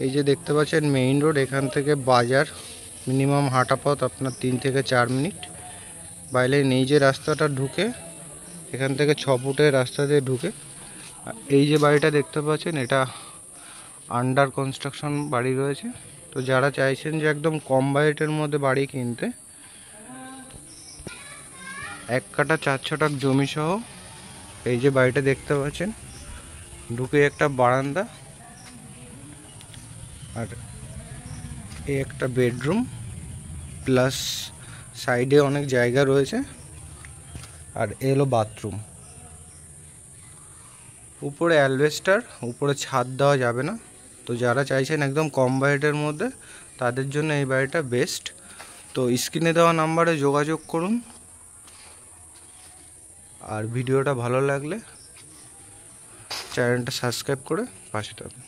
এই যে দেখতে পাচ্ছেন মেইন রোড, এখান থেকে বাজার মিনিমাম হাঁটা পথ আপনার 3 থেকে 4 মিনিট। বাইরে এই যে রাস্তাটা ঢুকে, এখান থেকে 6 ফুটের রাস্তা দিয়ে ঢুকে এই যে বাড়িটা দেখতে পাচ্ছেন, এটা আন্ডার কনস্ট্রাকশন বাড়ি রয়েছে। তো যারা চাইছেন যে একদম কম বাজেটের মধ্যে বাড়ি কিনতে, 1 কাঠা 4 ছটাক জমি সহ এই যে বাড়িটা দেখতে পাচ্ছেন, ঢুকে একটা বারান্দা আর এই একটা বেডরুম, প্লাস সাইডে অনেক জায়গা রয়েছে, আর এলো বাথরুম। উপরে অ্যালবেস্টার, উপরে ছাদ দেওয়া যাবে না। তো যারা চাইছেন একদম কম বাজেটের মধ্যে, তাদের জন্য এই বাড়িটা বেস্ট। তো স্ক্রিনে দেওয়া নাম্বারে যোগাযোগ করুন। আর ভিডিওটা ভালো লাগলে চ্যানেলটা সাবস্ক্রাইব করে পাশে থাকুন।